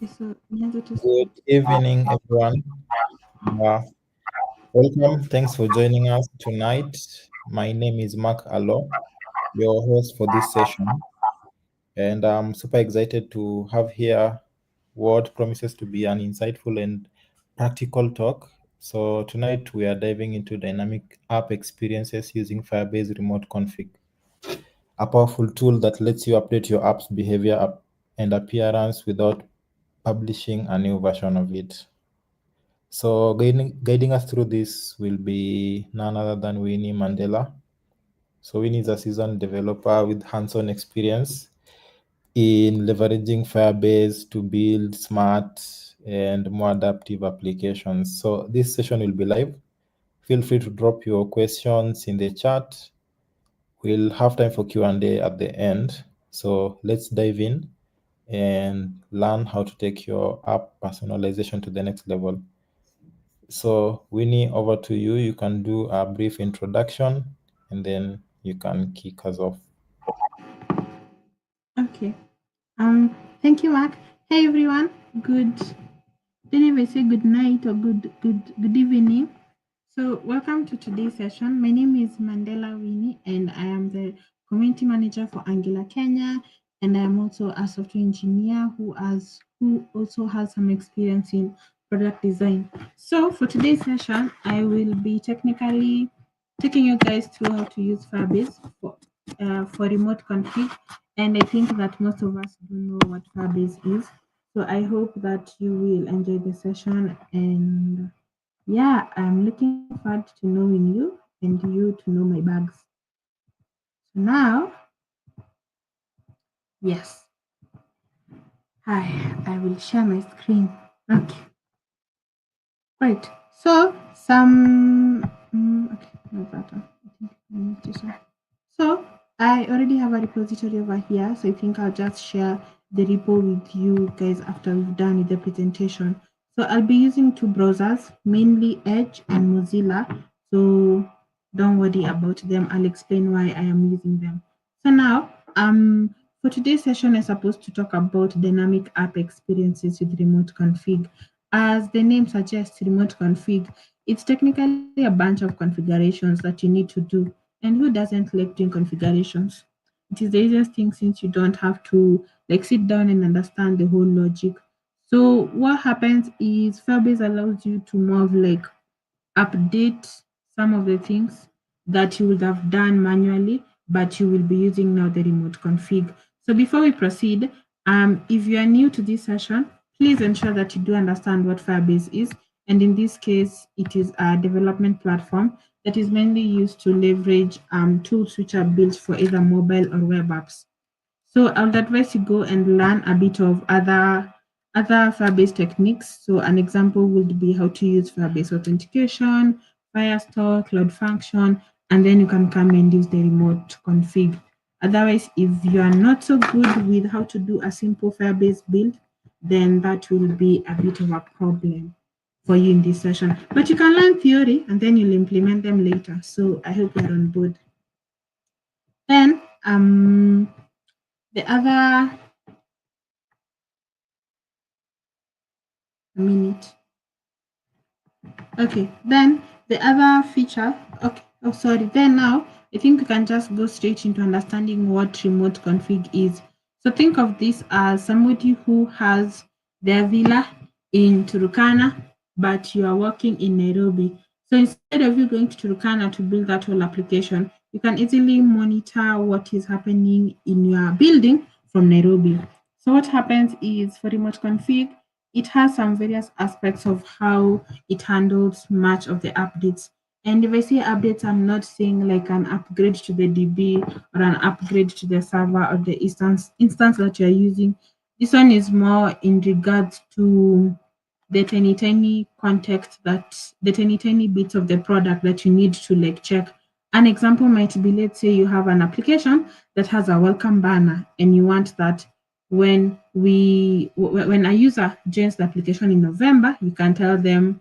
So nianze tu Good evening, everyone. Uh, Welcome. Thanks for joining us tonight. My name is Mark Allo, your host for this session, and I'm super excited to have here what promises to be an insightful and practical talk. So tonight we are diving into dynamic app experiences using Firebase Remote Config, a powerful tool that lets you update your app's behavior and appearance without publishing a new version of it. So guiding us through this will be none other than Winnie Mandela. So Winnie is a seasoned developer with hands-on experience in leveraging Firebase to build smart and more adaptive applications. So this session will be live. Feel free to drop your questions in the chat. We'll have time for Q&A at the end. So let's dive in and learn how to take your app personalization to the next level. So, Winnie, over to you. You can do a brief introduction and then you can kick us off. okay. Thank you, Mark. Hey everyone. Didn't even say good night or good evening. So welcome to today's session. My name is Mandela Winnie and I am the community manager for Angular Kenya. And I am also a software engineer who also has some experience in product design. So for today's session, I will be technically taking you guys through how to use Firebase for remote config. And I think that most of us don't know what Firebase is. So I hope that you will enjoy the session. And yeah, I'm looking forward to knowing you and you to know my bags. So now, yes, hi, I will share my screen. Okay, right. So okay, no that one. I think I need to share. So I already have a repository over here. So I think I'll just share the repo with you guys after we've done with the presentation. So I'll be using two browsers, mainly Edge and Mozilla. So don't worry about them. I'll explain why I am using them. So now, for today's session, I'm supposed to talk about dynamic app experiences with remote config. As the name suggests, remote config, it's technically a bunch of configurations that you need to do. And who doesn't like doing configurations? It is the easiest thing since you don't have to like sit down and understand the whole logic. So what happens is Firebase allows you to more of like update some of the things that you would have done manually, but you will be using now the remote config. So before we proceed, if you are new to this session, please ensure that you do understand what Firebase is. And in this case, it is a development platform that is mainly used to leverage tools which are built for either mobile or web apps. So I would advise you go and learn a bit of other Firebase techniques. So an example would be how to use Firebase authentication, Firestore, Cloud Function, and then you can come and use the remote config. Otherwise, if you are not so good with how to do a simple Firebase build, then that will be a bit of a problem for you in this session. But you can learn theory and then you'll implement them later. So I hope you're on board. Then the other a minute. Okay, then the other feature, okay, oh, sorry, then now I think we can just go straight into understanding what remote config is. So think of this as somebody who has their villa in Turukana, but you are working in Nairobi. So instead of you going to Turukana to build that whole application, you can easily monitor what is happening in your building from Nairobi. So what happens is for remote config, it has some various aspects of how it handles much of the updates. And if I say updates, I'm not saying like an upgrade to the DB or an upgrade to the server or the instance that you're using. This one is more in regards to the tiny context that the tiny bits of the product that you need to like check. An example might be, let's say you have an application that has a welcome banner and you want that when a user joins the application in November, you can tell them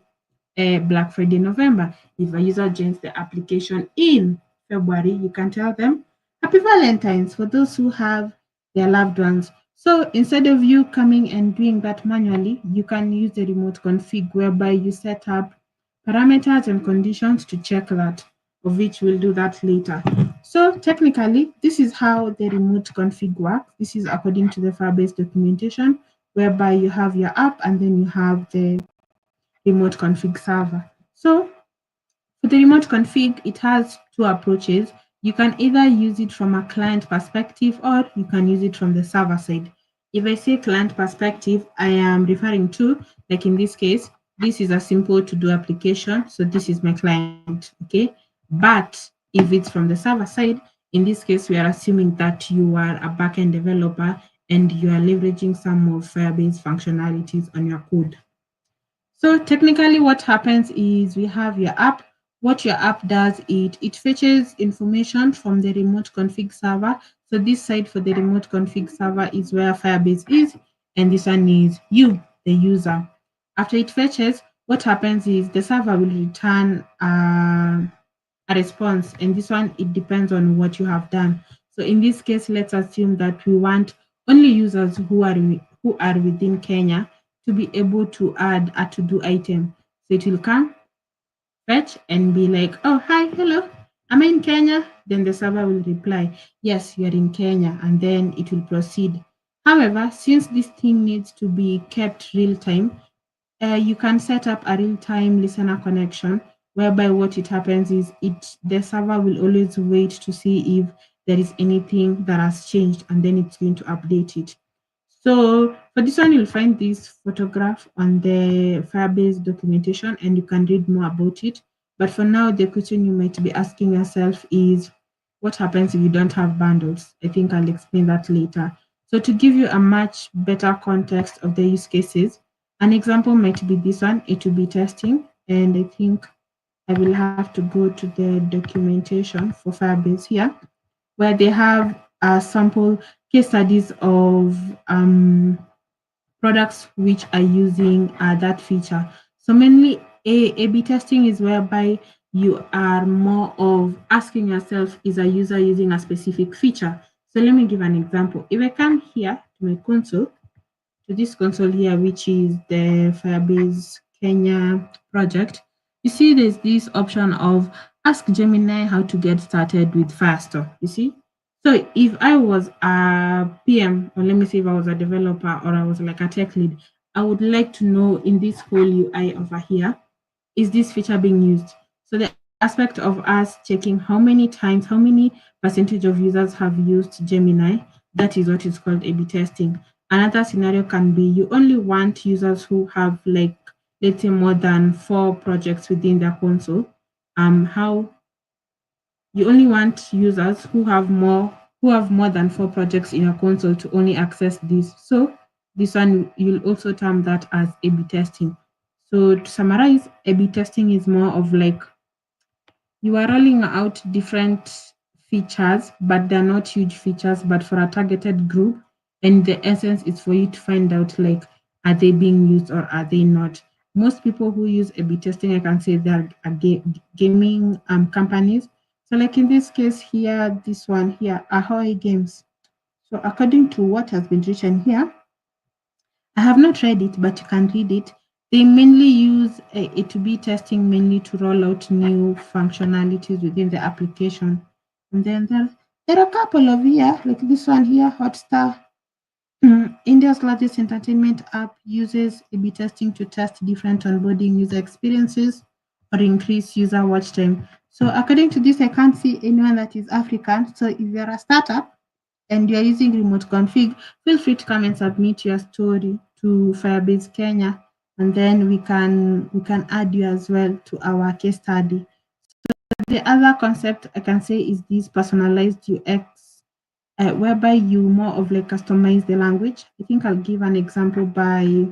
Black Friday November. If a user joins the application in February, you can tell them Happy Valentine's for those who have their loved ones. So instead of you coming and doing that manually, you can use the remote config whereby you set up parameters and conditions to check that, of which we'll do that later. So technically, this is how the remote config works. This is according to the Firebase documentation, whereby you have your app and then you have the remote config server. So for the remote config, it has two approaches. You can either use it from a client perspective or you can use it from the server side. If I say client perspective, I am referring to, like in this case, this is a simple to do application. So this is my client, okay? But if it's from the server side, in this case, we are assuming that you are a backend developer and you are leveraging some of Firebase functionalities on your code. So technically what happens is we have your app. What your app does, it fetches information from the remote config server. So this side for the remote config server is where Firebase is, and this one is you, the user. After it fetches, what happens is the server will return a response, and this one, it depends on what you have done. So in this case, let's assume that we want only users who are within Kenya to be able to add a to-do item. So it will come, fetch, and be like, oh, hi, hello, am I in Kenya? Then the server will reply, yes, you're in Kenya, and then it will proceed. However, since this thing needs to be kept real time, you can set up a real-time listener connection whereby what it happens is the server will always wait to see if there is anything that has changed and then it's going to update it. So for this one, you'll find this photograph on the Firebase documentation and you can read more about it. But for now, the question you might be asking yourself is, what happens if you don't have bundles? I think I'll explain that later. So to give you a much better context of the use cases, an example might be this one, it will be testing. And I think I will have to go to the documentation for Firebase here, where they have sample case studies of products which are using that feature. So mainly A/B testing is whereby you are more of asking yourself, is a user using a specific feature? So let me give an example. If I come here to my console, to this console here, which is the Firebase Kenya project, you see there's this option of ask Gemini how to get started with Firestore. You see? So if I was a PM, or let me say if I was a developer or I was like a tech lead, I would like to know in this whole UI over here, is this feature being used? So the aspect of us checking how many times, how many percentage of users have used Gemini, that is what is called A/B testing. Another scenario can be you only want users who have like, let's say more than 4 projects within their console. How you only want users who have more than 4 projects in your console to only access this. So this one you'll also term that as A/B testing. So to summarize, A/B testing is more of like you are rolling out different features, but they're not huge features, but for a targeted group. And the essence is for you to find out like, are they being used or are they not? Most people who use A/B testing, I can say they're gaming companies. So like in this case here, this one here, Ahoy Games. So according to what has been written here, I have not read it, but you can read it. They mainly use A to B testing mainly to roll out new functionalities within the application. And then there are a couple of here, like this one here, Hotstar. India's largest entertainment app uses A/B testing to test different onboarding user experiences or increase user watch time. So according to this, I can't see anyone that is African. So if you're a startup, and you're using remote config, feel free to come and submit your story to Firebase Kenya, and then we can add you as well to our case study. So the other concept I can say is this personalized UX, whereby you more of like customize the language. I think I'll give an example by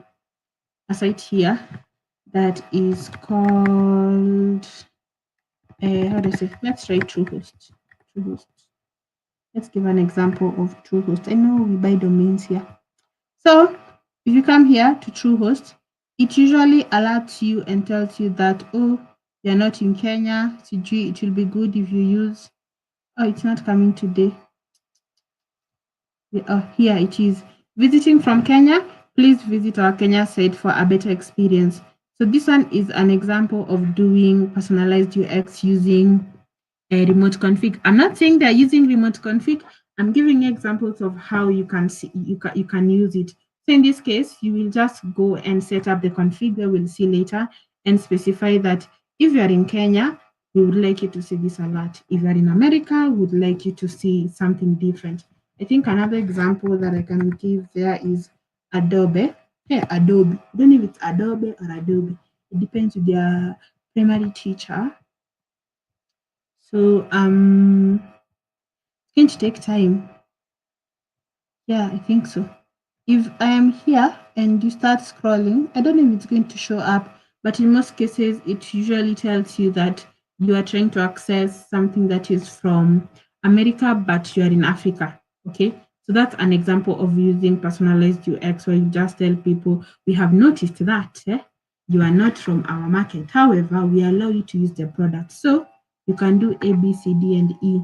a site here that is called how do I say? Let's try TrueHost. TrueHost. Let's give an example of TrueHost. I know we buy domains here. So if you come here to TrueHost, it usually alerts you and tells you that, oh, you're not in Kenya. It will be good if you use, oh, it's not coming today. Oh, here it is. Visiting from Kenya, please visit our Kenya site for a better experience. So this one is an example of doing personalized UX using a remote config. I'm not saying they're using remote config. I'm giving examples of how you can see you can use it. So in this case, you will just go and set up the config that we'll see later and specify that if you are in Kenya, we would like you to see this alert. If you are in America, we would like you to see something different. I think another example that I can give there is Adobe. Hey, Adobe. I don't know if it's Adobe or Adobe. It depends with their primary teacher. So it's going to take time. Yeah, I think so. If I am here and you start scrolling, I don't know if it's going to show up, but in most cases, it usually tells you that you are trying to access something that is from America, but you are in Africa. Okay. So that's an example of using personalized UX where you just tell people, we have noticed that you are not from our market. However, we allow you to use the product. So you can do A, B, C, D, and E.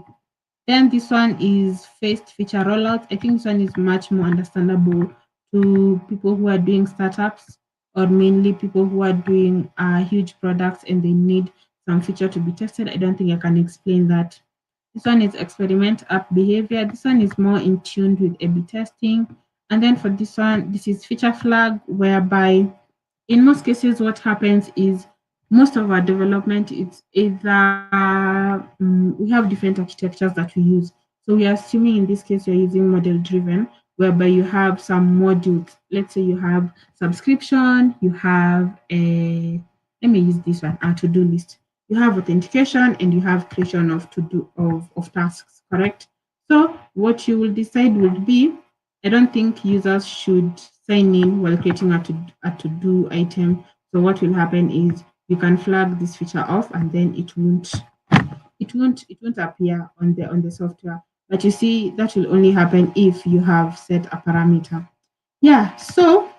Then this one is phased feature rollout. I think this one is much more understandable to people who are doing startups or mainly people who are doing huge products and they need some feature to be tested. I don't think I can explain that. This one is experiment app behavior. This one is more in tune with A/B testing. And then for this one, this is feature flag, whereby in most cases, what happens is most of our development is either we have different architectures that we use. So we are assuming in this case you're using model driven, whereby you have some modules. Let's say you have subscription, you have a let me use this one, a to-do list. You have authentication and you have creation of to-do of tasks, correct? So what you will decide would be I don't think users should sign in while creating a to-do item. So what will happen is you can flag this feature off and then it won't appear on the software. But you see that will only happen if you have set a parameter. Yeah, so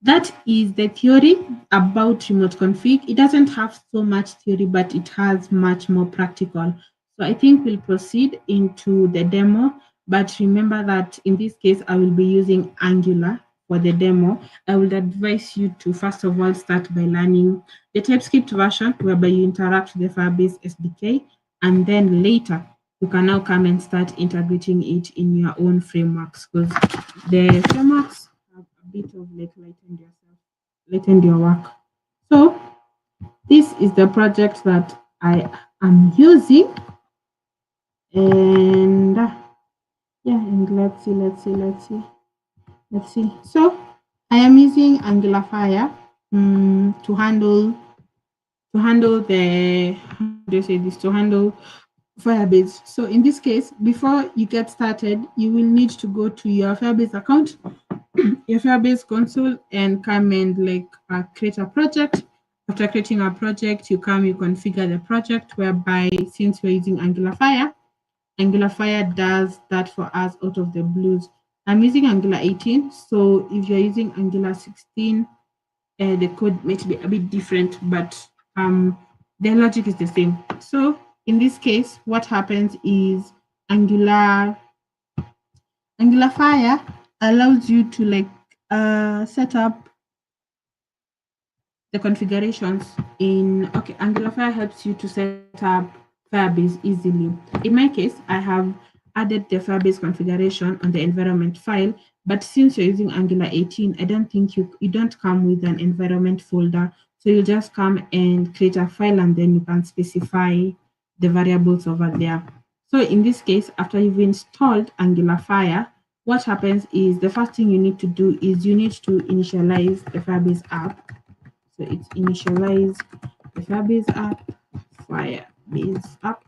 that is the theory about remote config. It doesn't have so much theory, but it has much more practical. So I think we'll proceed into the demo. But remember that in this case, I will be using Angular for the demo. I would advise you to first of all start by learning the TypeScript version, whereby you interact with the Firebase SDK, and then later you can now come and start integrating it in your own frameworks because the frameworks have a bit of like lightened your work. So this is the project that I am using, and yeah, and let's see. So I am using Angular Fire to handle the how do you say this to handle Firebase. So in this case, before you get started, you will need to go to your Firebase account, your Firebase console, and come and like create a project. After creating a project, you configure the project, whereby since we're using Angular Fire does that for us out of the blues. I'm using Angular 18, so if you're using Angular 16, the code might be a bit different, but the logic is the same. So in this case, what happens is Angular Fire allows you to like set up the configurations in Angular Fire helps you to set up Firebase easily. In my case, I have added the Firebase configuration on the environment file, but since you're using Angular 18, I don't think you don't come with an environment folder. So you just come and create a file and then you can specify the variables over there. So in this case, after you've installed Angular Fire, what happens is the first thing you need to do is you need to initialize the Firebase app. So it's initialize the Firebase app.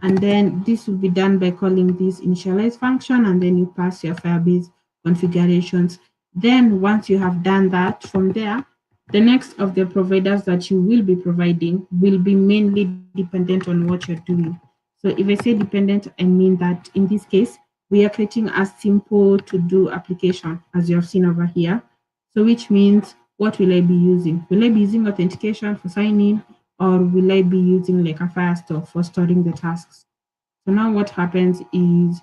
And then this will be done by calling this initialize function, and then you pass your Firebase configurations. Then once you have done that, from there, the next of the providers that you will be providing will be mainly dependent on what you're doing. So if I say dependent, I mean that in this case, we are creating a simple to-do application, as you have seen over here. So which means, what will I be using? Will I be using authentication for signing, or will I be using like a Firestore for storing the tasks? So now what happens is,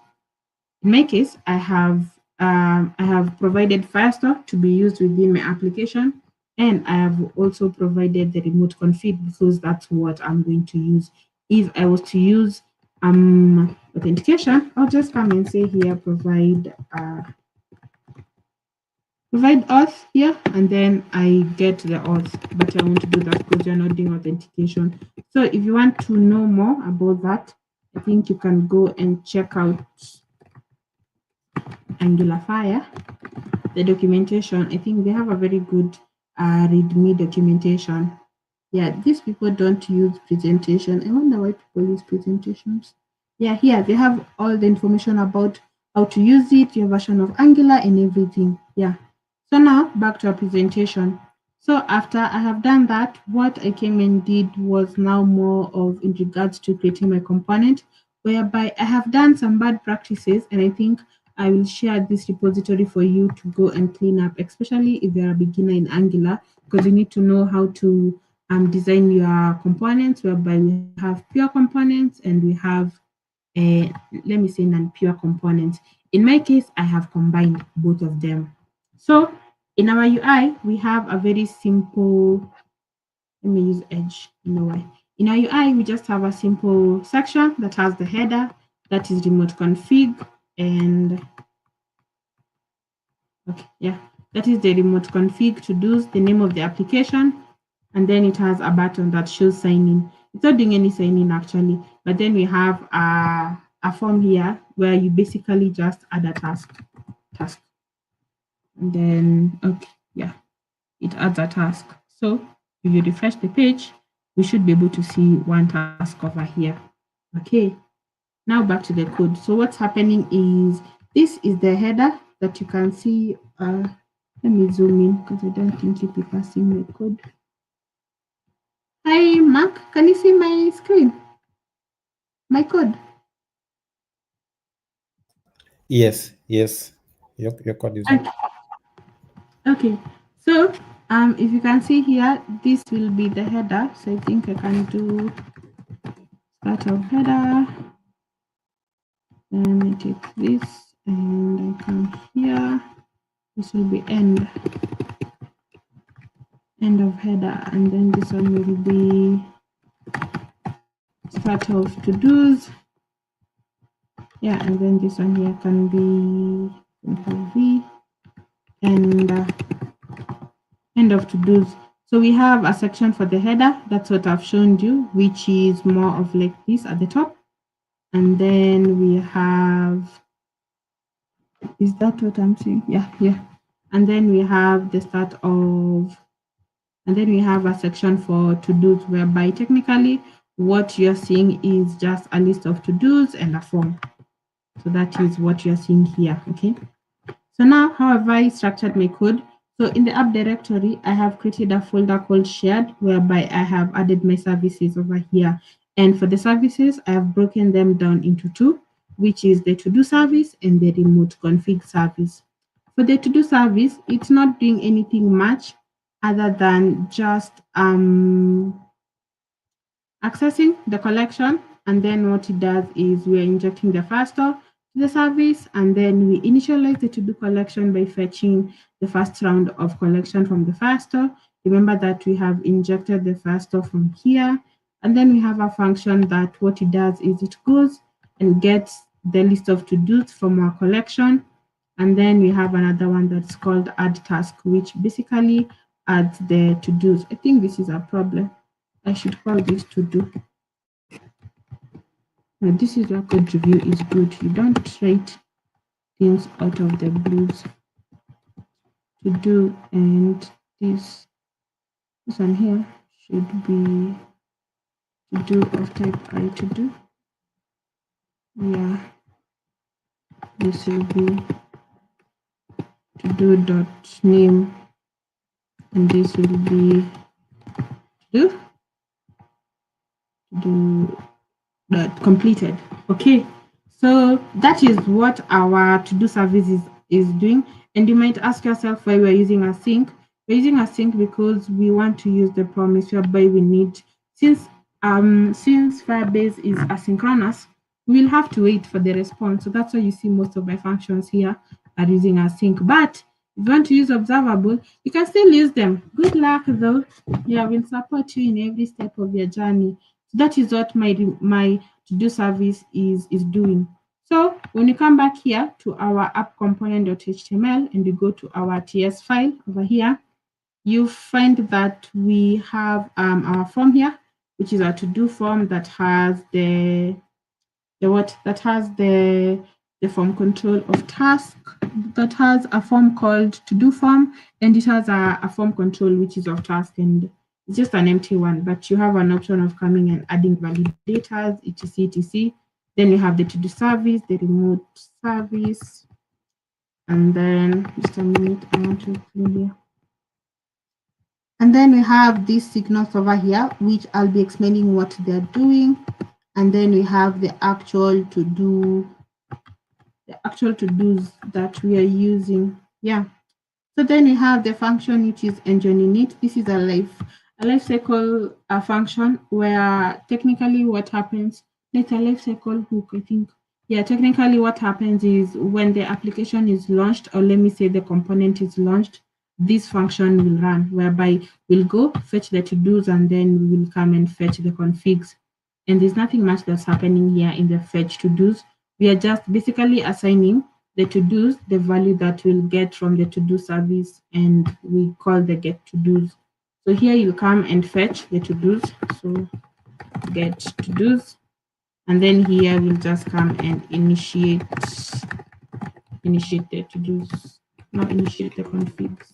in my case, I have I have provided Firestore to be used within my application, and I have also provided the remote config because that's what I'm going to use. If I was to use authentication, I'll just come and say here provide auth here, and then I get the auth. But I want to do that because you're not doing authentication. So if you want to know more about that, I think you can go and check out Angular Fire, the documentation. I think they have a very good README documentation. Yeah, these people don't use presentation. I wonder why people use presentations. Yeah, here they have all the information about how to use it, your version of Angular, and everything. Yeah. So now back to our presentation. So after I have done that, what I came and did was now more of in regards to creating my component, whereby I have done some bad practices, and I think I will share this repository for you to go and clean up, especially if you're a beginner in Angular, because you need to know how to design your components, whereby we have pure components and we have uh, let me say non-pure components. In my case, I have combined both of them. So in our UI, we have a very simple, let me use Edge, you know why. In our UI, we just have a simple section that has the header, that is remote config, and okay, yeah, that is the remote config to do the name of the application, and then it has a button that shows sign in. It's not doing any sign in actually, but then we have a form here where you basically just add a task, and then okay, yeah, it adds a task. So if you refresh the page, we should be able to see one task over here. Okay, now back to the code. So what's happening is this is the header that you can see. Let me zoom in because I don't think you people are seeing my code. Hi, Mark. Can you see my screen? My code. Yes, yes. Your code is on. Okay. Okay. So, if you can see here, this will be the header. So I think I can do start of header. Then I take this and I come here. This will be end of header, and then this one will be start of to do's. Yeah, and then this one here can be simple v and end of to do's. So we have a section for the header. That's what I've shown you, which is more of like this at the top. And then we have, is that what I'm saying? Yeah, yeah. And then we have the start of, and then we have a section for to-dos, whereby technically what you're seeing is just a list of to-dos and a form. So that is what you're seeing here, okay? So now, how have I structured my code? So in the app directory, I have created a folder called shared, whereby I have added my services over here. And for the services, I have broken them down into two, which is the to-do service and the remote config service. For the to-do service, it's not doing anything much other than just accessing the collection, and then what it does is we're injecting the first store to the service, and then we initialize the to-do collection by fetching the first round of collection from the first store. Remember that we have injected the first store from here, and then we have a function that what it does is it goes and gets the list of to-dos from our collection, and then we have another one that's called add task, which basically adds the to-dos. I think this is a problem. I should call this to do. Now, this is where code review is good. You don't write things out of the blues to do, and this one here should be to do of type I to do. Yeah, this will be to do dot name, and this will be to do that completed. Okay, so that is what our to-do service is doing. And you might ask yourself why we're using async. We're using async because we want to use the promise whereby we need, since Firebase is asynchronous, we'll have to wait for the response. So that's why you see most of my functions here are using async. But if you want to use observable, you can still use them. Good luck though. Yeah, we'll support you in every step of your journey. So that is what my to-do service is doing. So when you come back here to our app component.html and you go to our TS file over here, you find that we have our form here, which is our to-do form that has the form control of task, that has a form called to do form, and it has a form control which is of task, and it's just an empty one, but you have an option of coming and adding validators, etc. Then you have the to do service, the remote service, and then just a minute, I want to clean here. And then we have these signals over here, which I'll be explaining what they're doing. And then we have the actual to-dos that we are using. Yeah. So then we have the function which is engine init. This is a life cycle function where technically what happens, it's a life cycle hook, I think. Yeah, technically what happens is when the application is launched, or let me say the component is launched, this function will run, whereby we'll go fetch the to-dos and then we will come and fetch the configs. And there's nothing much that's happening here in the fetch to-dos. We are just basically assigning the to-dos the value that we'll get from the to-do service, and we call the get to-dos. So here you come and fetch the to-dos. So get to-dos. And then here we'll just come and initiate the to-dos. Not initiate the configs.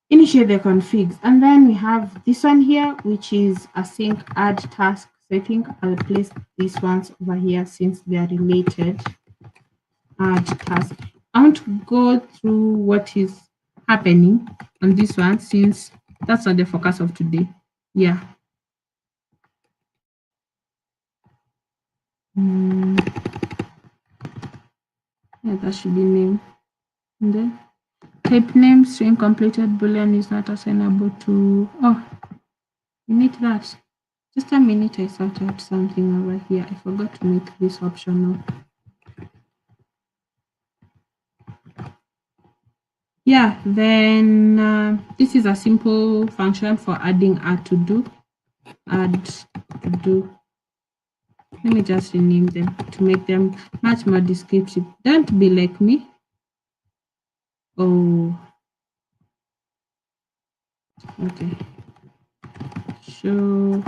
Initiate the configs. And then we have this one here, which is async add task. So I think I'll place these ones over here since they are related. Add task. I want to go through what is happening on this one since that's not the focus of today. Yeah. Yeah, that should be name. And then type name string completed boolean is not assignable to. Oh, you need that. Just a minute, I sort out something over here. I forgot to make this optional. Yeah, then this is a simple function for adding a to do. Add to do. Let me just rename them to make them much more descriptive. Don't be like me. Oh, okay. Show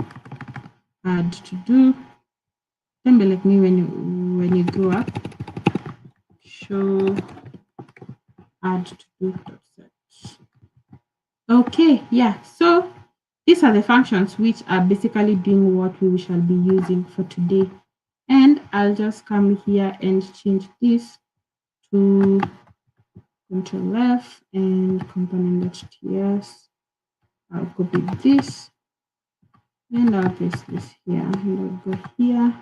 add to do. Don't be like me when you grow up. Show add to do set. Okay, yeah. So these are the functions which are basically doing what we shall be using for today. And I'll just come here and change this to Control F and component.ts. I'll copy this and I'll paste this here and I'll go here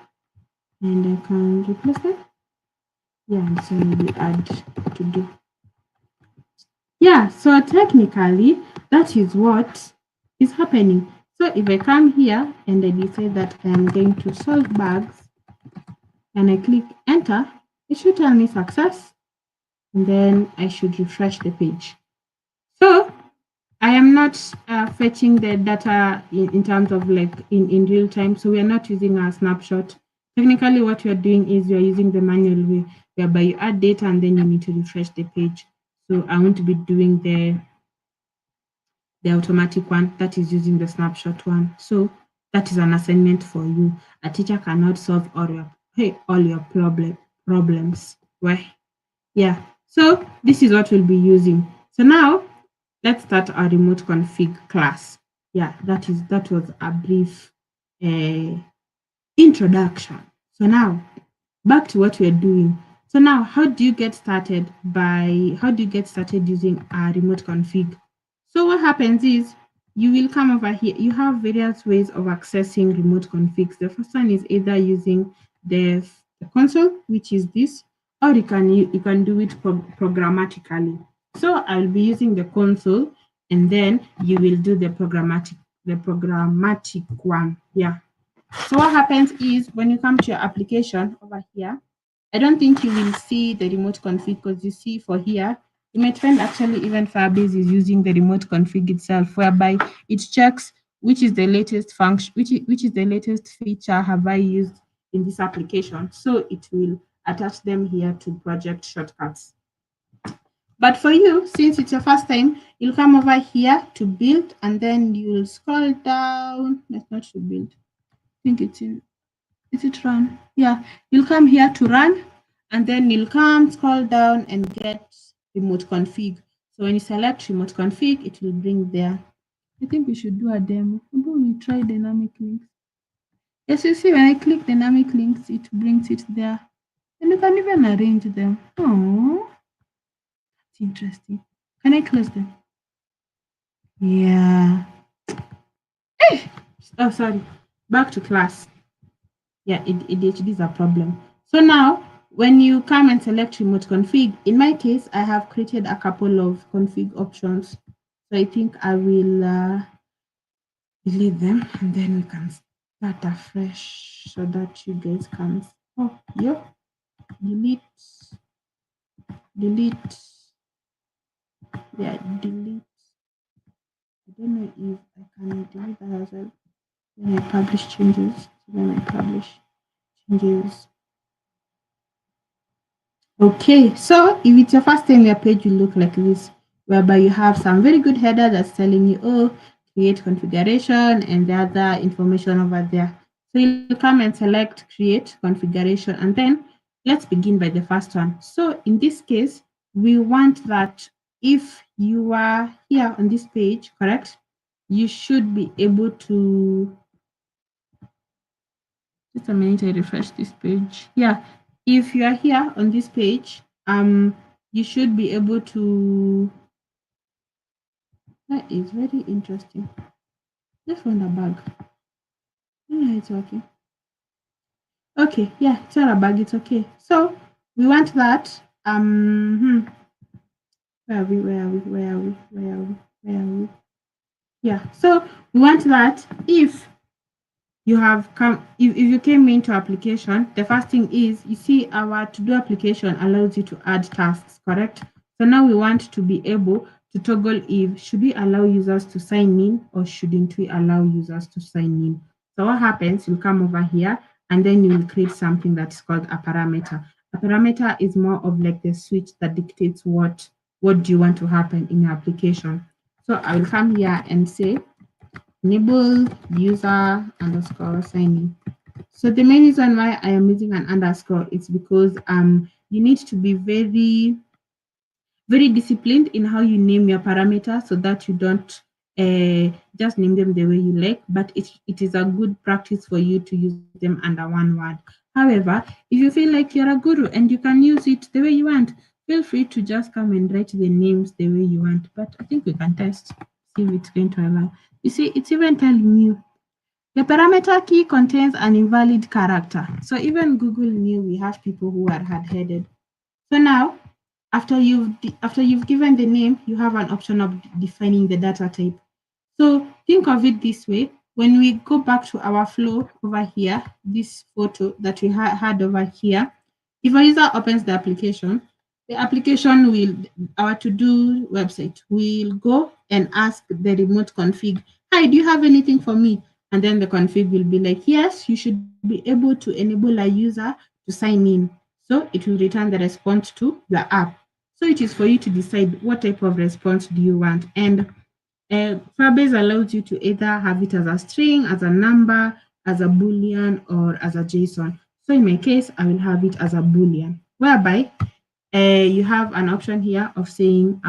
and I can replace it. Yeah, and so we add to do. Yeah, so technically that is what is happening. So if I come here and I decide that I am going to solve bugs and I click enter, it should tell me success, and then I should refresh the page. So I am not fetching the data in terms of like in real time. So we are not using a snapshot. Technically what we are doing is we are using the manual way, whereby you add data and then you need to refresh the page. So I want to be doing the automatic one, that is using the snapshot one. So that is an assignment for you. A teacher cannot solve all your problems. Why? Yeah. So this is what we'll be using. So now let's start our remote config class. Yeah, that was a brief introduction. So now back to what we're doing. So now how do you get started using a remote config? So what happens is you will come over here. You have various ways of accessing remote configs. The first one is either using the console, which is this, or you can do it programmatically. So I'll be using the console, and then you will do the programmatic one. Yeah. So what happens is when you come to your application over here, I don't think you will see the remote config because you see for here, you might find actually even Firebase is using the remote config itself, whereby it checks which is the latest function, which is the latest feature have I used in this application. So it will attach them here to project shortcuts. But for you, since it's your first time, you'll come over here to build and then you'll scroll down. That's not to build. I think it's in, is it run? Yeah, you'll come here to run and then you'll come scroll down and get remote config. So when you select remote config, it will bring there. I think we should do a demo. Maybe we try dynamic links. Yes, you see, when I click dynamic links, it brings it there. And you can even arrange them. Oh, that's interesting. Can I close them? Yeah. Oh, sorry. Back to class. Yeah, ADHD is a problem. So now, when you come and select remote config, in my case, I have created a couple of config options. So I think I will delete them and then we can start afresh so that you guys can. Oh, yeah. Delete, delete. Yeah, delete. I don't know if I can delete that as well. When I publish changes. So when I publish changes. Okay, so if it's your first time, your page will look like this, whereby you have some very good header that's telling you, oh, create configuration and the other information over there. So you'll come and select create configuration and then let's begin by the first one. So in this case, we want that if you are here on this page, correct, you should be able to just a minute, I refresh this page. Yeah, if you are here on this page, you should be able to. That is very interesting. Just found a bug. Yeah, it's okay. Okay, yeah, it's not a bug. It's okay. So we want that. Where are we? Where are we? Where are we? Where are we? Where are we? Yeah. So we want that if you have come if you came into application, the first thing is you see our to-do application allows you to add tasks, correct? So now we want to be able to toggle if should we allow users to sign in or shouldn't we allow users to sign in. So what happens, you'll come over here and then you will create something that is called a parameter. A parameter is more of like the switch that dictates what do you want to happen in your application. So I will come here and say enable user underscore signing. So the main reason why I am using an underscore is because you need to be very disciplined in how you name your parameters so that you don't just name them the way you like, but it is a good practice for you to use them under one word. However, if you feel like you're a guru and you can use it the way you want, feel free to just come and write the names the way you want. But I think we can test, see if it's going to allow. You see, it's even telling you the parameter key contains an invalid character. So even Google knew we have people who are hard-headed. So now, after you've given the name, you have an option of defining the data type. So think of it this way. When we go back to our flow over here, this photo that we had over here, if a user opens the application will, our to-do website will go and ask the remote config, hi, do you have anything for me? And then the config will be like, yes, you should be able to enable a user to sign in. So it will return the response to your app. So it is for you to decide what type of response do you want. And Firebase allows you to either have it as a string, as a number, as a Boolean, or as a JSON. So in my case, I will have it as a Boolean, whereby you have an option here of saying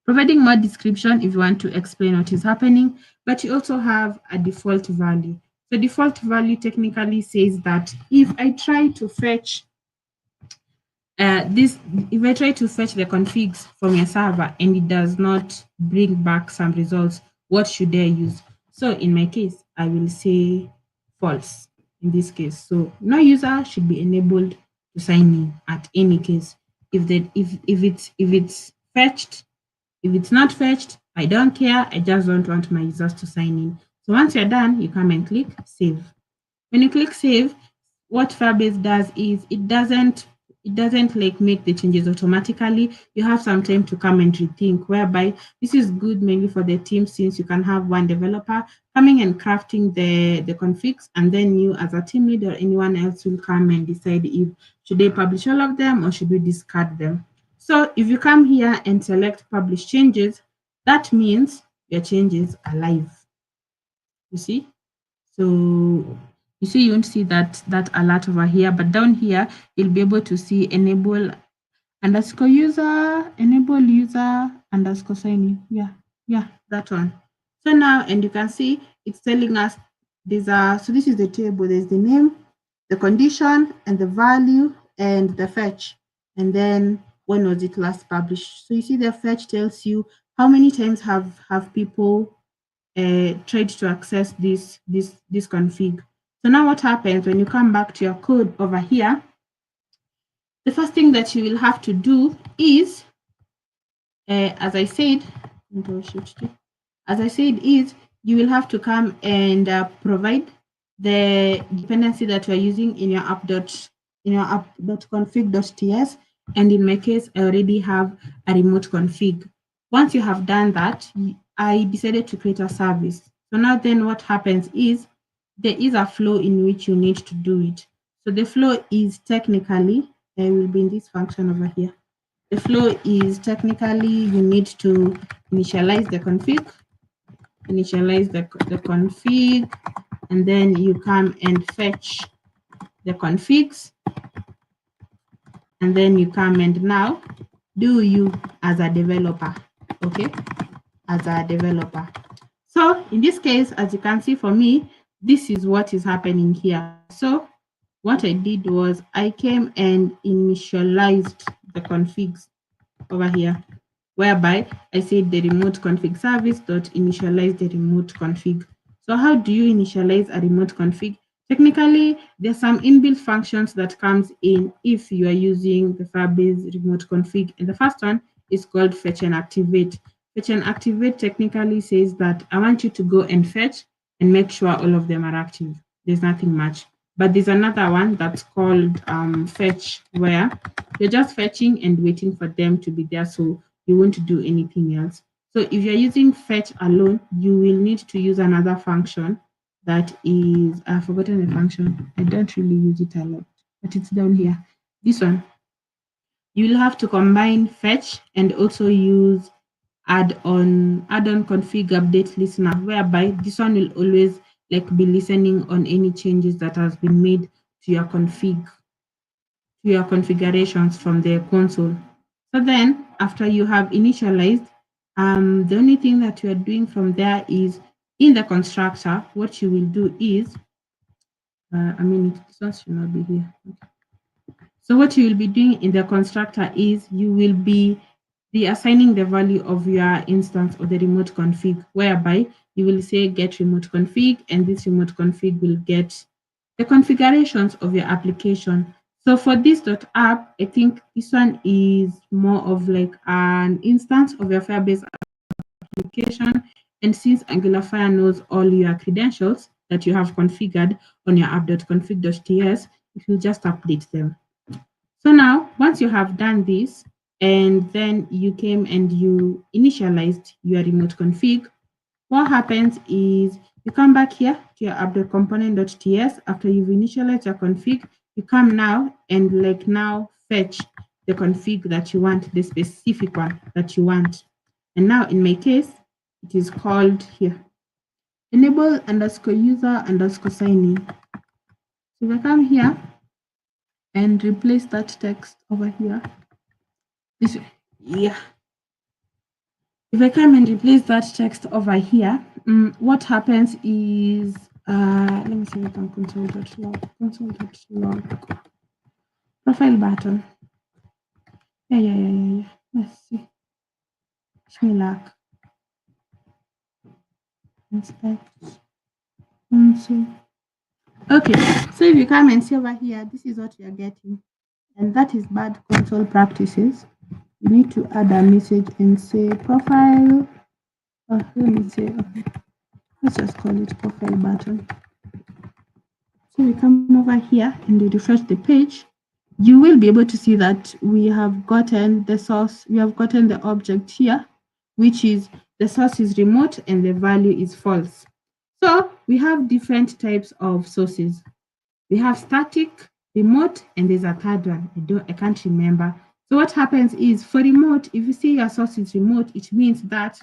providing more description if you want to explain what is happening, but you also have a default value. The default value technically says that if I try to fetch this, if I try to fetch the configs from your server and it does not bring back some results, what should I use? So in my case, I will say false in this case. So no user should be enabled to sign in at any case. If it's fetched, if it's not fetched, I don't care. I just don't want my users to sign in. So once you're done, you come and click save. When you click save, what Firebase does is it doesn't like make the changes automatically. You have some time to come and rethink, whereby this is good mainly for the team, since you can have one developer coming and crafting the configs, and then you as a team lead or anyone else will come and decide if should they publish all of them or should we discard them. So if you come here and select publish changes, that means your changes are live. You see? So you see, you won't see that alert over here, but down here you'll be able to see enable user underscore sign in. Yeah, that one. So now, and you can see it's telling us so this is the table. There's the name, the condition, and the value, and the fetch, and then when was it last published. So you see the fetch tells you how many times have people tried to access this config. So now what happens when you come back to your code over here, the first thing that you will have to do is, as I said, is you will have to come and provide the dependency that you are using in your app.config.ts. And in my case, I already have a remote config. Once you have done that, I decided to create a service. So now then what happens is there is a flow in which you need to do it. So the flow is technically, I will be in this function over here. The flow is technically you need to initialize the config, and then you come and fetch the configs, and then you come and now do you as a developer, okay, as a developer. So in this case, as you can see for me, this is what is happening here. So what I did was I came and initialized the configs over here, whereby I said the remote config service dot initialize the remote config. So how do you initialize a remote config? Technically, there's some inbuilt functions that comes in if you are using the Firebase remote config. And the first one is called fetch and activate. Fetch and activate technically says that I want you to go and fetch and make sure all of them are active. There's nothing much. But there's another one that's called fetch, where you're just fetching and waiting for them to be there, so you won't do anything else. So if you're using fetch alone, you will need to use another function that is, I've forgotten the function. I don't really use it a lot, but it's down here. This one. You will have to combine fetch and also use add-on config update listener, whereby this one will always like be listening on any changes that has been made to your configurations from the console. So then after you have initialized, the only thing that you are doing from there is in the constructor, what you will do is, this one should not be here. Okay. So what you will be doing in the constructor is you will be reassigning the value of your instance of the remote config, whereby you will say get remote config, and this remote config will get the configurations of your application. So for this .app, I think this one is more of like an instance of your Firebase application. And since Angular Fire knows all your credentials that you have configured on your app.config.ts, it will just update them. So now, once you have done this, and then you came and you initialized your remote config, what happens is you come back here to your app.component.ts. After you've initialized your config, you come now and like now fetch the config that you want, the specific one that you want. And now in my case, it is called here, enable underscore user underscore sign in. So if I come here and replace that text over here, this way, yeah. If I come and replace that text over here, what happens is, let me see if I can console.log, profile button. Yeah. Let's see. Wish me luck. Inspect console. Okay, so if you come and see over here, this is what you're getting. And that is bad console practices. You need to add a message and say profile. Let me say, okay. Let's just call it profile button. So we come over here and we refresh the page. You will be able to see that we have gotten the source, we have gotten the object here, which is the source is remote and the value is false. So we have different types of sources. We have static, remote, and there's a third one. I can't remember. So what happens is for remote, if you see your source is remote, it means that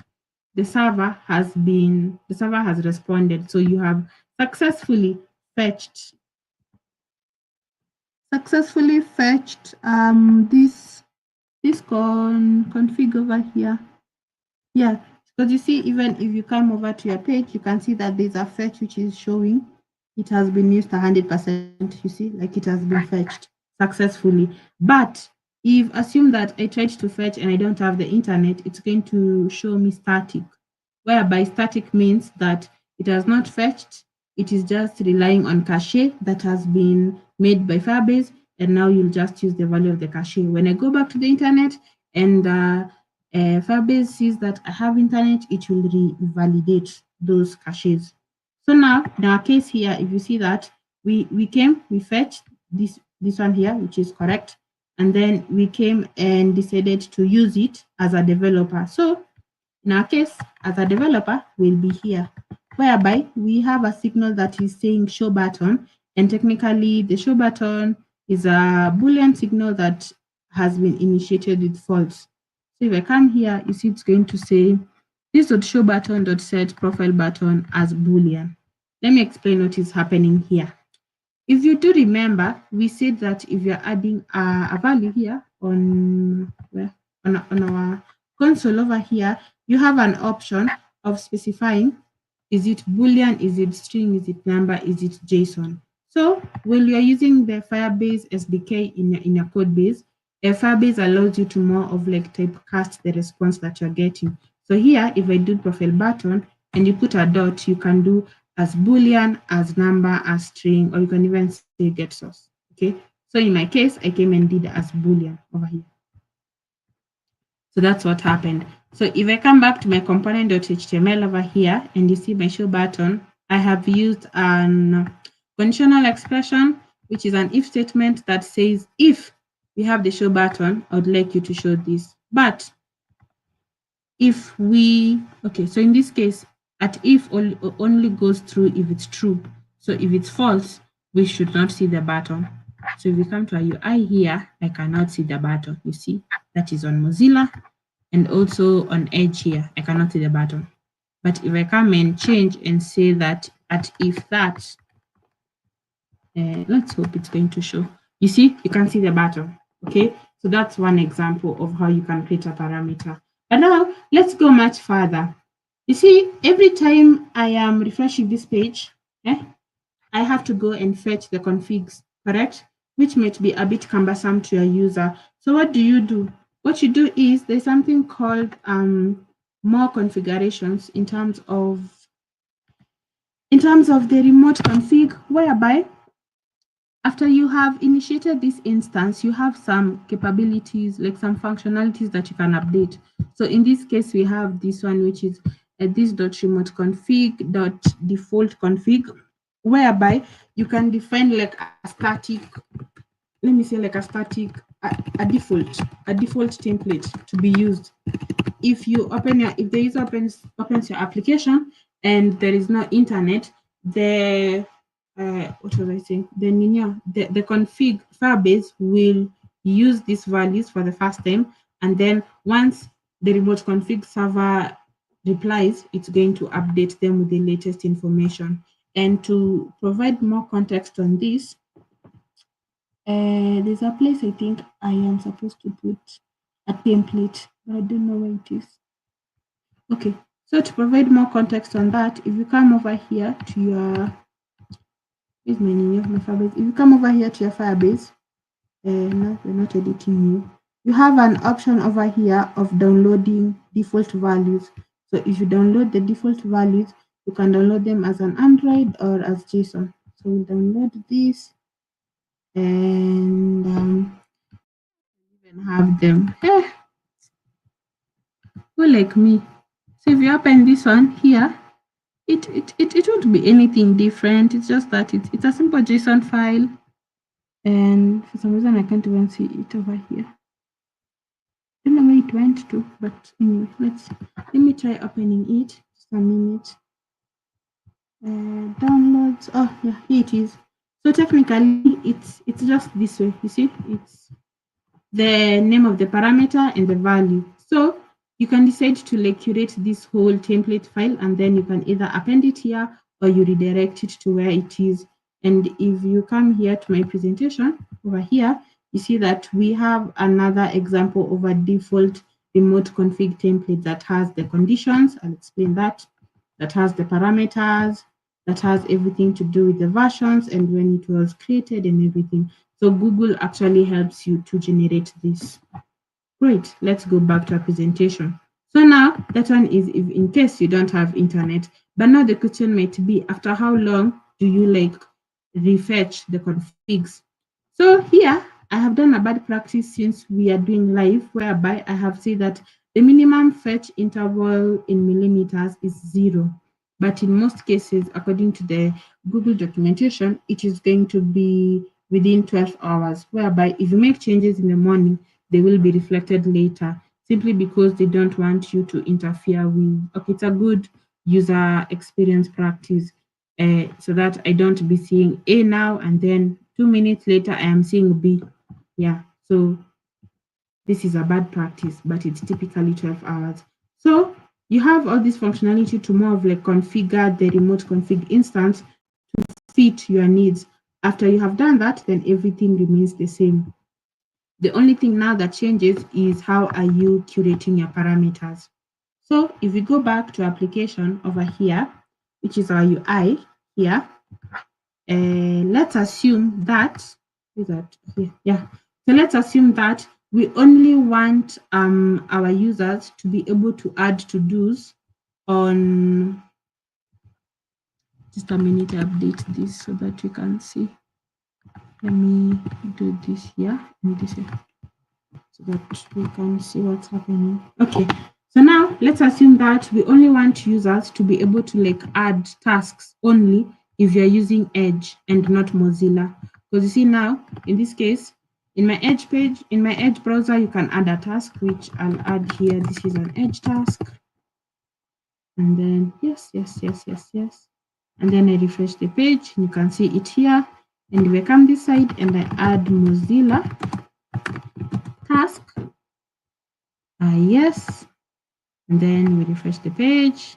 the server has responded. So you have successfully fetched this config over here. Yeah, because you see, even if you come over to your page, you can see that there's a fetch which is showing it has been used 100%. You see, like it has been fetched successfully. But if assume that I tried to fetch and I don't have the internet, it's going to show me static, whereby static means that it has not fetched. It is just relying on cache that has been made by Firebase, and now you'll just use the value of the cache. When I go back to the internet and Firebase sees that I have internet, it will revalidate those caches. So now, in our case here, if you see that we fetched this one here, which is correct, and then we came and decided to use it as a developer. So in our case, as a developer, we'll be here, whereby we have a signal that is saying show button, and technically the show button is a Boolean signal that has been initiated with false. So if I come here, you see it's going to say this.show button.set profile button as Boolean. Let me explain what is happening here. If you do remember, we said that if you're adding a value here on our console over here, you have an option of specifying, is it Boolean, is it string, is it number, is it JSON? So when you're using the Firebase SDK in your code base, Firebase allows you to more of like typecast the response that you're getting. So here, if I do profile button and you put a dot, you can do as Boolean, as number, as string, or you can even say get source. Okay. So in my case, I came and did as Boolean over here. So that's what happened. So if I come back to my component.html over here and you see my show button, I have used an conditional expression, which is an if statement that says, if we have the show button, I would like you to show this. But if we, okay, so in this case, at if only goes through if it's true. So if it's false, we should not see the button. So if we come to a UI here, I cannot see the button. You see, that is on Mozilla and also on Edge here, I cannot see the button. But if I come and change and say that at if that, let's hope it's going to show. You see, you can see the button. Okay, so that's one example of how you can create a parameter. But now let's go much further. You see, every time I am refreshing this page, I have to go and fetch the configs, correct? Which might be a bit cumbersome to your user. So what do? What you do is there's something called more configurations in terms of the remote config, whereby after you have initiated this instance, you have some capabilities, like some functionalities that you can update. So in this case, we have this one, which is this.remote config.default config, whereby you can define like a static, let me say like a static, a default template to be used. If you if the user opens your application and there is no internet, what was I saying? The config Firebase will use these values for the first time, and then once the remote config server replies, it's going to update them with the latest information. And to provide more context on this, there's a place I think I am supposed to put a template, but I don't know where it is. Okay, so to provide more context on that, if you come over here to your, here's my new my Firebase. If you come over here to your Firebase, no, we're not editing you. You have an option over here of downloading default values. So if you download the default values, you can download them as an Android or as JSON. So we'll download this and even have them. Who like me? So if you open this one here, It won't be anything different. It's just that it's a simple JSON file, and for some reason I can't even see it over here. I don't know where it went to, but anyway, let me try opening it. Just a minute. Downloads. Oh yeah, here it is. So technically, it's just this way. You see, it's the name of the parameter and the value. So you can decide to like curate this whole template file, and then you can either append it here or you redirect it to where it is. And if you come here to my presentation over here, you see that we have another example of a default remote config template that has the conditions. I'll explain that. That has the parameters, that has everything to do with the versions and when it was created and everything. So Google actually helps you to generate this. Great, let's go back to our presentation. So now that one is if in case you don't have internet, but now the question might be after how long do you like refetch the configs? So here I have done a bad practice since we are doing live, whereby I have said that the minimum fetch interval in millimeters is 0. But in most cases, according to the Google documentation, it is going to be within 12 hours, whereby if you make changes in the morning, they will be reflected later, simply because they don't want you to interfere with. Okay, it's a good user experience practice, so that I don't be seeing A now and then 2 minutes later I am seeing B. Yeah, so this is a bad practice, but it's typically 12 hours. So you have all this functionality to more of like configure the remote config instance to fit your needs. After you have done that, then everything remains the same. The only thing now that changes is how are you curating your parameters. So if we go back to application over here, which is our UI here, let's assume that, is that here? Yeah. So let's assume that we only want our users to be able to add to-dos on, just a minute, update this so that you can see. Let me do this here and this here so that we can see what's happening. Okay, so now let's assume that we only want users to be able to like add tasks only if you're using Edge and not Mozilla. Because you see now, in this case, in my Edge page, in my Edge browser, you can add a task, which I'll add here. This is an Edge task. And then yes. And then I refresh the page, and you can see it here. And if I come this side and I add Mozilla task, yes, and then we refresh the page,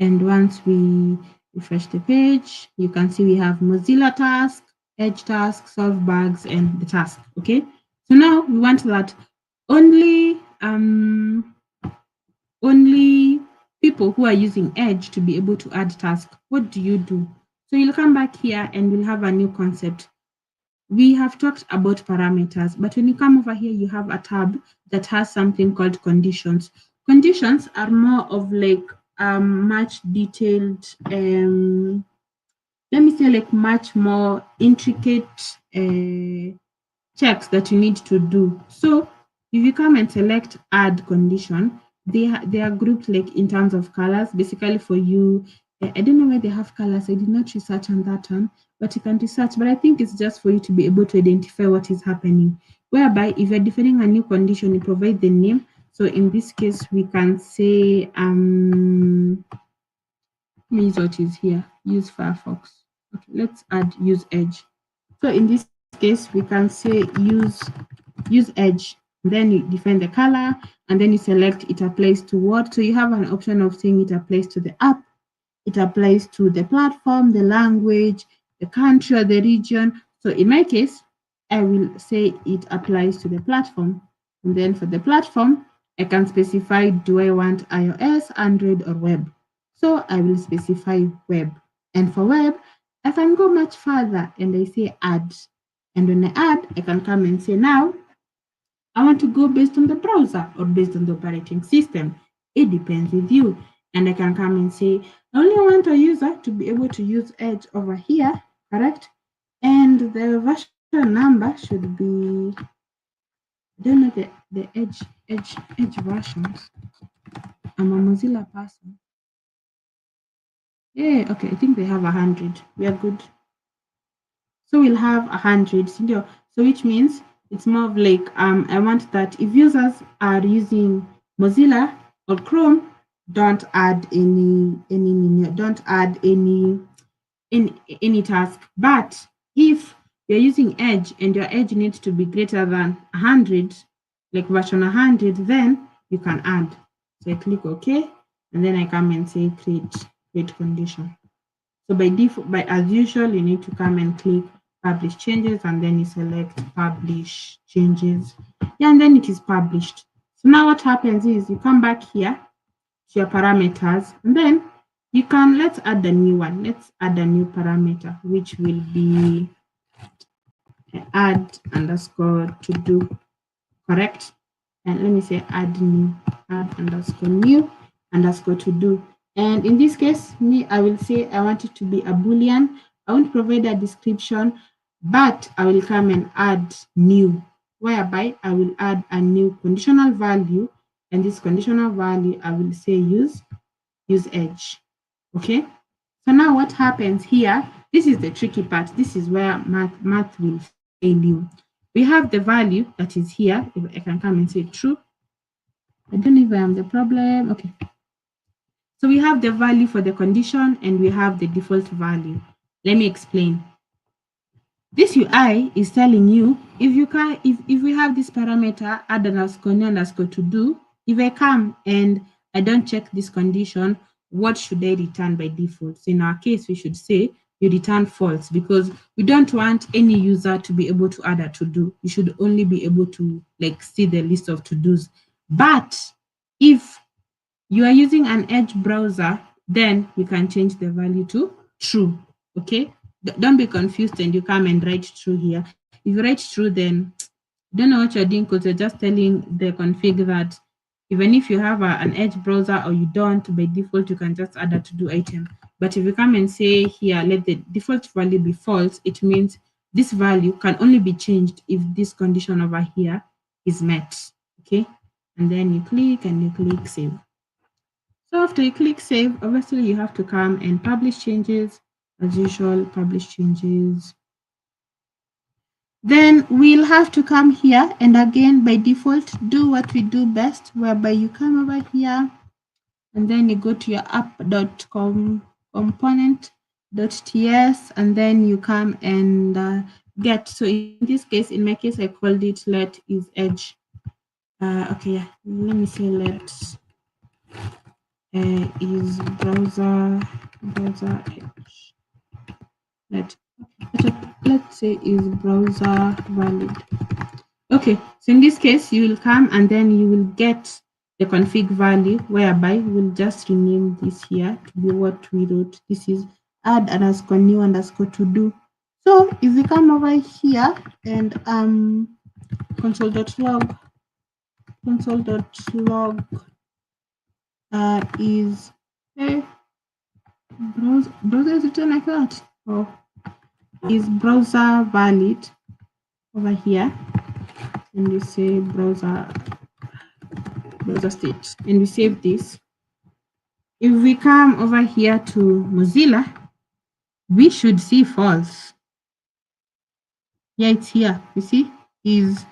and once we refresh the page, you can see we have Mozilla task, Edge task, solve bugs, and the task. Okay, so now we want that only people who are using Edge to be able to add tasks. What do you do? So you'll come back here and we'll have a new concept. We have talked about parameters, but when you come over here, you have a tab that has something called conditions. Conditions are more of like much detailed, let me say like much more intricate checks that you need to do. So if you come and select add condition, they are grouped like in terms of colors, basically for you. I don't know why they have colors. I did not research on that one, but you can research. But I think it's just for you to be able to identify what is happening. Whereby if you're defining a new condition, you provide the name. So in this case, we can say use what is here. Use Firefox. Okay, let's add use Edge. So in this case, we can say use Edge. Then you define the color, and then you select it applies to what. So you have an option of saying it applies to the app, it applies to the platform, the language, the country, or the region. So in my case, I will say it applies to the platform. And then for the platform, I can specify, do I want iOS, Android, or web? So I will specify web. And for web, I can go much further and I say add. And when I add, I can come and say now, I want to go based on the browser or based on the operating system. It depends with you. And I can come and say, I only want a user to be able to use Edge over here, correct? And the version number should be, I don't know the Edge versions. I'm a Mozilla person. Yeah, okay, I think they have 100. We are good. So we'll have 100. So which means it's more of like I want that if users are using Mozilla or Chrome, don't add don't add any task. But if you're using Edge and your Edge needs to be greater than 100, like version 100, then you can add. So I click OK, and then I come and say create condition. So by default, by as usual, you need to come and click publish changes, and then you select publish changes. Yeah, and then it is published. So now what happens is you come back here to your parameters, and then you can, let's add a new one. Let's add a new parameter, which will be add underscore to do, correct? And let me say add underscore new underscore to do. And in this case, I will say I want it to be a Boolean. I won't provide a description, but I will come and add new, whereby I will add a new conditional value. And this conditional value, I will say use edge. Okay. So now what happens here, this is the tricky part. This is where math will fail you. We have the value that is here. If I can come and say true. I don't know if I am the problem. Okay. So we have the value for the condition and we have the default value. Let me explain. This UI is telling you if you can if we have this parameter add underscore new underscore to do, if I come and I don't check this condition, what should I return by default? So in our case, we should say you return false because we don't want any user to be able to add a to do. You should only be able to like see the list of to dos. But if you are using an Edge browser, then you can change the value to true. Okay. Don't be confused and you come and write true here. If you write true, then don't know what you're doing because you're just telling the config that even if you have an Edge browser or you don't, by default, you can just add a to do item. But if you come and say here, let the default value be false, it means this value can only be changed if this condition over here is met. Okay. And then you click and you click save. So after you click save, obviously you have to come and publish changes. As usual, publish changes. Then we'll have to come here and again by default do what we do best, whereby you come over here and then you go to your app.com component.ts and then you come and get. So in this case, in my case, I called it let is edge. Okay, yeah. Let me say let is browser edge. Let's say is browser valid. Okay, so in this case, you will come and then you will get the config value, whereby we'll just rename this here to be what we wrote. This is add underscore new underscore to do. So if we come over here and console.log is browser is written like that. Oh, is browser valid over here, and we say browser state, and we save this. If we come over here to Mozilla, we should see false. Yeah, it's here. You see, is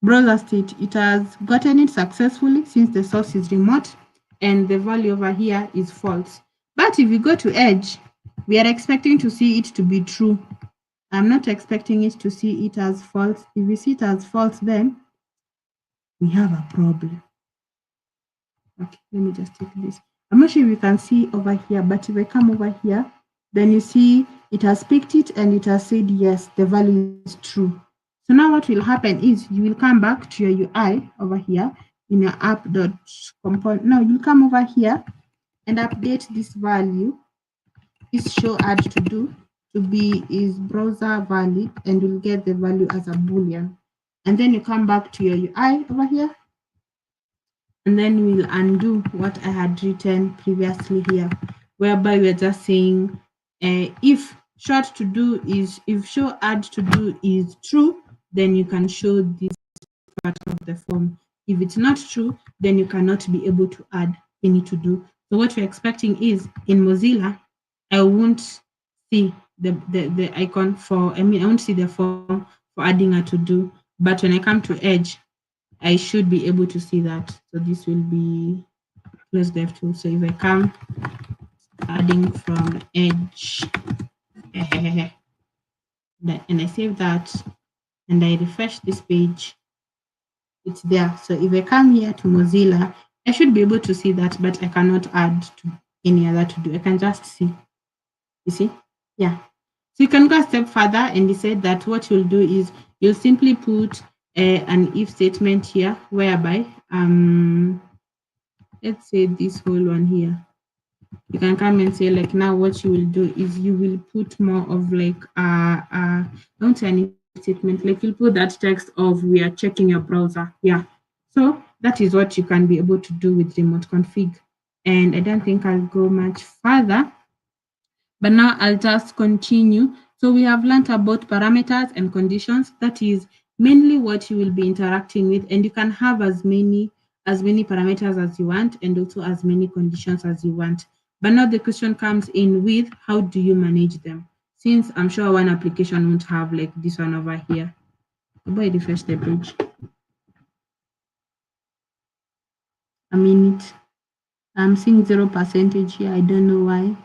browser state. It has gotten it successfully since the source is remote, and the value over here is false. But if we go to Edge, we are expecting to see it to be true. I'm not expecting it to see it as false. If we see it as false, then we have a problem. Okay, let me just take this. I'm not sure if you can see over here, but if I come over here, then you see it has picked it and it has said yes, the value is true. So now what will happen is you will come back to your UI over here in your app.component. Now you'll come over here and update this value, this show add to do to be is browser valid, and you'll get the value as a boolean. And then you come back to your UI over here and then we'll undo what I had written previously here, whereby we're just saying if short to do is, if show add to do is true, then you can show this part of the form. If it's not true, then you cannot be able to add any to do. So what you're expecting is in Mozilla, I won't see the icon for, I won't see the form for adding a to do. But when I come to Edge, I should be able to see that. So this will be close dev tool. So if I come adding from Edge, and I save that and I refresh this page, it's there. So if I come here to Mozilla, I should be able to see that, but I cannot add to any other to do. I can just see. You see? Yeah. So you can go a step further and decide that what you'll do is you'll simply put an if statement here whereby let's say this whole one here. You can come and say like now what you will do is you will put more of like don't say an if statement, like you'll put that text of we are checking your browser. Yeah. So that is what you can be able to do with remote config. And I don't think I'll go much further. But now I'll just continue. So we have learned about parameters and conditions. That is mainly what you will be interacting with, and you can have as many parameters as you want and also as many conditions as you want. But now the question comes in with how do you manage them? Since I'm sure one application won't have like this one over here. About the first page. A minute. I'm seeing 0% here. I don't know why.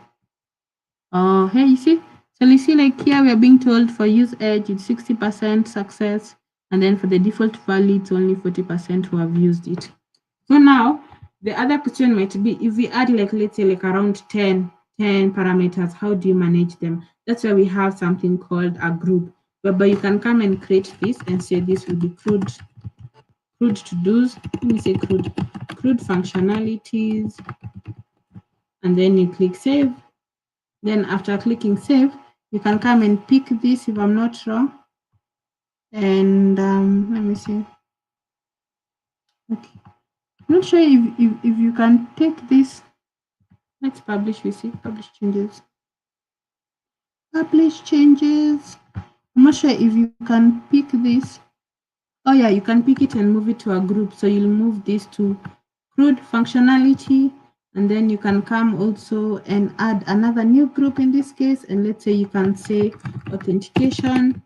Oh, hey, you see? So you see, like here we are being told for use edge, it's 60% success. And then for the default value, it's only 40% who have used it. So now the other question might be if we add like, let's say like around 10 parameters, how do you manage them? That's why we have something called a group, whereby you can come and create this and say this will be crude to-dos. Let me say crude functionalities. And then you click save. Then after clicking save, you can come and pick this if I'm not wrong. And let me see. Okay. I'm not sure if you can take this. Let's publish, we see, publish changes. Publish changes. I'm not sure if you can pick this. Oh yeah, you can pick it and move it to a group. So you'll move this to crude functionality, and then you can come also and add another new group in this case. And let's say you can say authentication,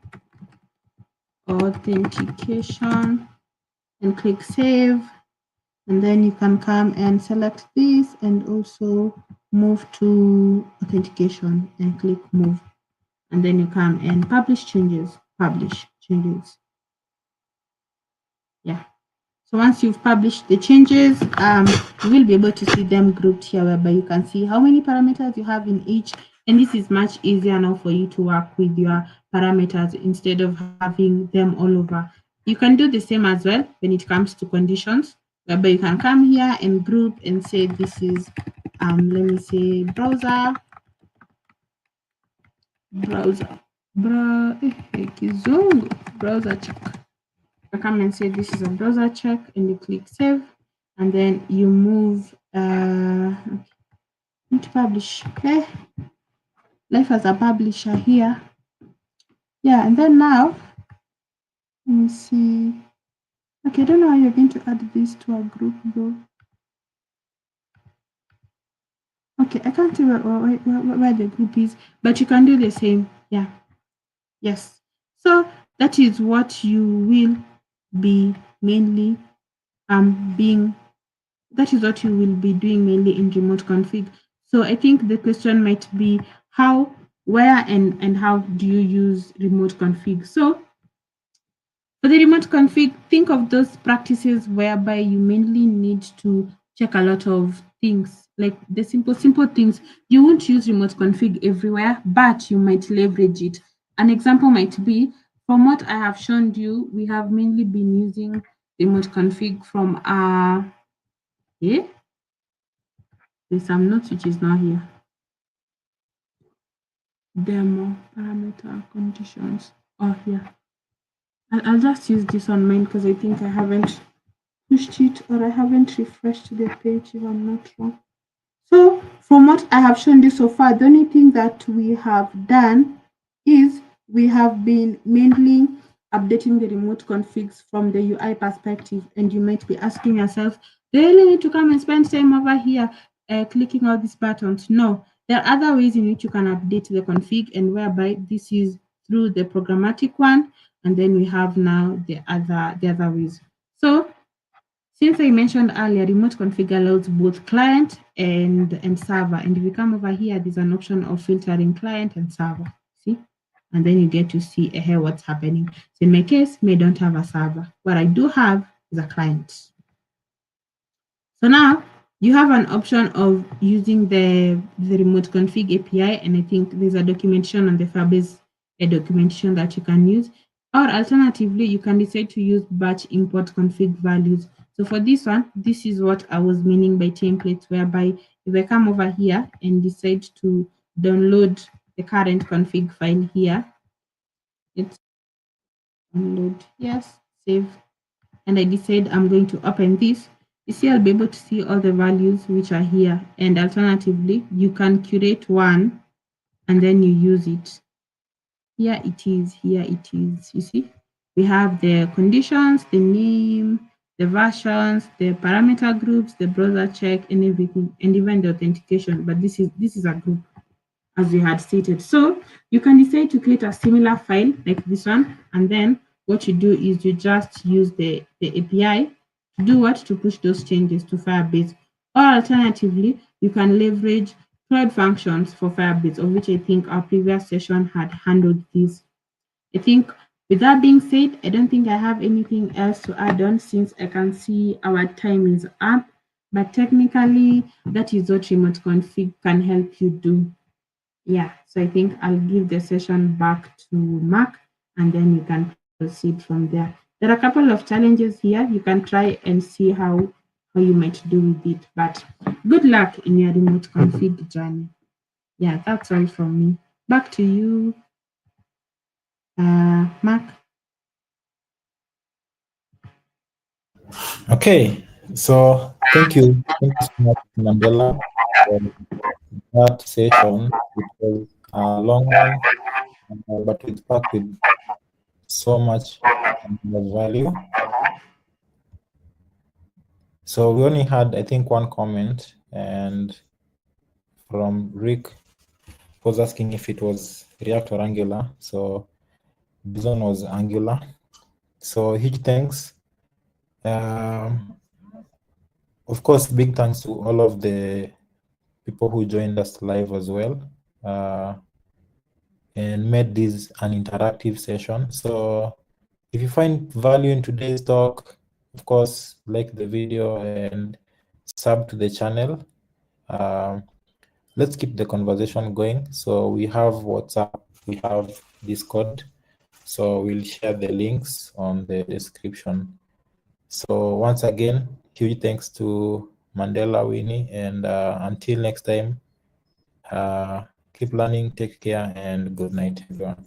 and click save. And then you can come and select this and also move to authentication and click move. And then you come and publish changes. Yeah. So once you've published the changes, you will be able to see them grouped here, whereby you can see how many parameters you have in each. And this is much easier now for you to work with your parameters instead of having them all over. You can do the same as well when it comes to conditions, whereby you can come here and group and say this is, let me say browser check. You come and say this is a browser check and you click save, and then you move to publish. Okay, life as a publisher here. Yeah, and then now let me see. Okay, I don't know how you're going to add this to a group though. Okay, I can't see where the group is, but you can do the same. Yeah. Yes. So that is what you will be mainly that is what you will be doing mainly in remote config. So I think the question might be how, where, and how do you use remote config? So for the remote config, think of those practices whereby you mainly need to check a lot of things, like the simple things. You won't use remote config everywhere, but you might leverage it. An example might be, from what I have shown you, we have mainly been using remote config from there's some notes which is not here. Demo, parameter, conditions. Oh, yeah. I'll just use this on mine because I think I haven't pushed it or I haven't refreshed the page if I'm not wrong. So from what I have shown you so far, the only thing that we have done is we have been mainly updating the remote configs from the UI perspective. And you might be asking yourself, do I really need to come and spend time over here? clicking all these buttons. No, there are other ways in which you can update the config, and whereby this is through the programmatic one, and then we have now the other ways. So since I mentioned earlier, remote config allows both client and server. And if you come over here, there's an option of filtering client and server. See? And then you get to see what's happening. So in my case, I don't have a server. What I do have is a client. So now you have an option of using the remote config API, and I think there's a documentation on the Firebase documentation that you can use. Or alternatively, you can decide to use batch import config values. So for this one, this is what I was meaning by templates, whereby if I come over here and decide to download the current config file here, it's download, yes, save, and I decide I'm going to open this, you see I'll be able to see all the values which are here. And alternatively, you can curate one and then you use it. Here it is, here it is. You see, we have the conditions, the name, the versions, the parameter groups, the browser check, and everything, and even the authentication. But this is a group, as we had stated. So you can decide to create a similar file like this one, and then what you do is you just use the API to do what? To push those changes to Firebase. Or alternatively, you can leverage cloud functions for Firebase, of which I think our previous session had handled this. I think with that being said, I don't think I have anything else to add on, since I can see our time is up. But technically, that is what remote config can help you do. Yeah, so I think I'll give the session back to Mark, and then you can proceed from there. There are a couple of challenges here. You can try and see how you might do with it. But good luck in your remote config journey. Yeah, that's all from me. Back to you, Mark. Okay, so thank you so much, Mandela, for that session. It was a long one, but it's packed with so much value. So we only had, I think, one comment, and from Rick was asking if it was React or Angular. So this one was Angular. So huge thanks. Of course, big thanks to all of the people who joined us live as well, and made this an interactive session. So if you find value in today's talk, of course, like the video and sub to the channel. Let's keep the conversation going. So we have WhatsApp, we have Discord. So we'll share the links on the description. So once again, huge thanks to Mandela, Winnie, and until next time, keep learning, take care, and good night, everyone.